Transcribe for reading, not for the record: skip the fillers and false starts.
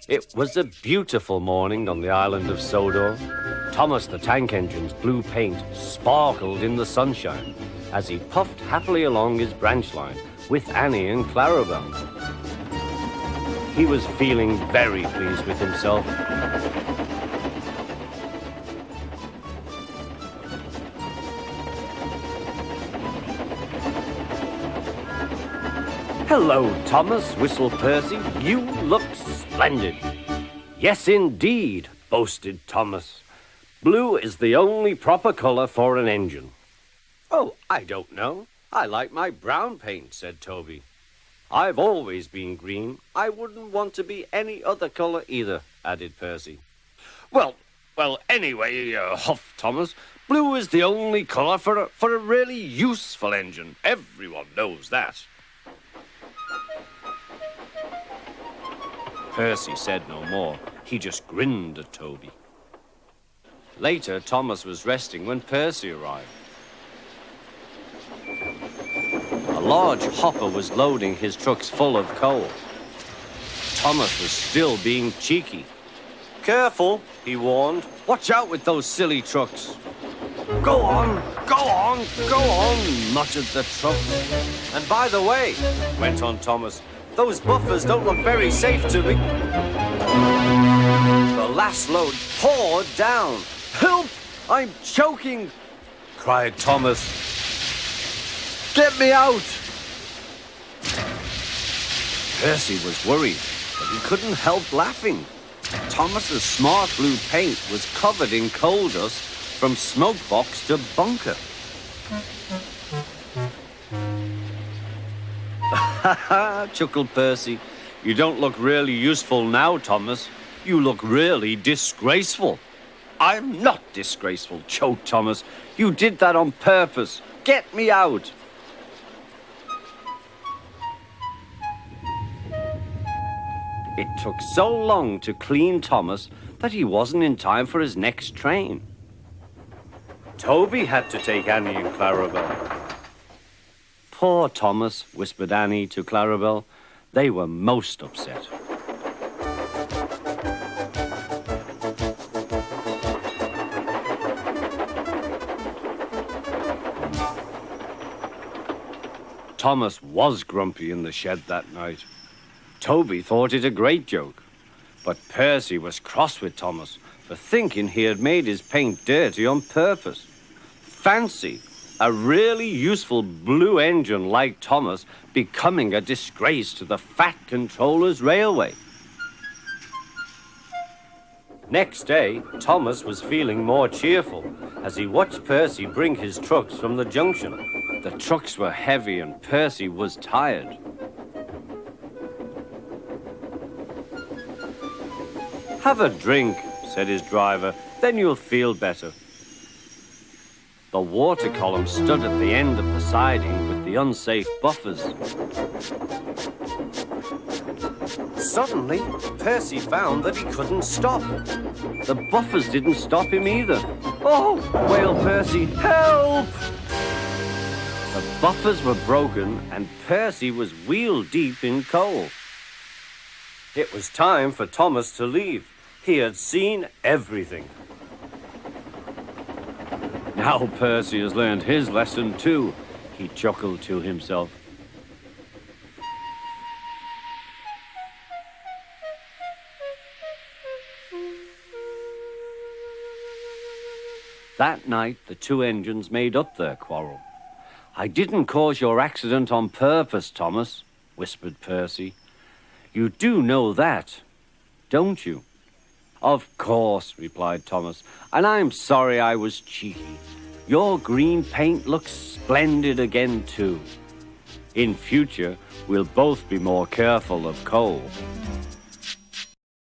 It was a beautiful morning on the island of Sodor. Thomas the Tank Engine's blue paint sparkled in the sunshine as he puffed happily along his branch line with Annie and Clarabelle. He was feeling very pleased with himself. "Hello, Thomas," whistled Percy. "You look splendid." "Yes, indeed," boasted Thomas. "Blue is the only proper color for an engine." "Oh, I don't know. I like my brown paint," said Toby. "I've always been green. I wouldn't want to be any other color either," added Percy. Well, anyway, huffed Thomas, "blue is the only color for a really useful engine. Everyone knows that." Percy said no more. He just grinned at Toby. Later, Thomas was resting when Percy arrived. A large hopper was loading his trucks full of coal. Thomas was still being cheeky. "Careful," he warned. "Watch out with those silly trucks." Go on, go on," muttered the trucks. "And by the way," went on Thomas, "those buffers don't look very safe to me." The last load poured down. "Help! I'm choking!" cried Thomas. "Get me out!" Percy was worried, but he couldn't help laughing. Thomas's smart blue paint was covered in coal dust from smoke box to bunker. "Ha ha," chuckled Percy. "You don't look really useful now, Thomas. You look really disgraceful." "I'm not disgraceful," choked Thomas. "You did that on purpose. Get me out." It took so long to clean Thomas that he wasn't in time for his next train. Toby had to take Annie and Clarabelle. "Poor Thomas," whispered Annie to Clarabelle. They were most upset. Thomas was grumpy in the shed that night. Toby thought it a great joke, but Percy was cross with Thomas for thinking he had made his paint dirty on purpose. Fancy a really useful blue engine like Thomas becoming a disgrace to the Fat Controller's Railway. Next day, Thomas was feeling more cheerful as he watched Percy bring his trucks from the junction. The trucks were heavy and Percy was tired. "Have a drink," said his driver, "then you'll feel better." The water column stood at the end of the siding with the unsafe buffers. Suddenly, Percy found that he couldn't stop. The buffers didn't stop him either. "Oh!" wailed Percy. "Help!" The buffers were broken and Percy was wheel-deep in coal. It was time for Thomas to leave. He had seen everything. "Now Percy has learned his lesson too," he chuckled to himself. That night, the two engines made up their quarrel. "I didn't cause your accident on purpose, Thomas," whispered Percy. "You do know that, don't you?" "Of course," replied Thomas, "and I'm sorry I was cheeky. Your green paint looks splendid again, too. In future, we'll both be more careful of coal."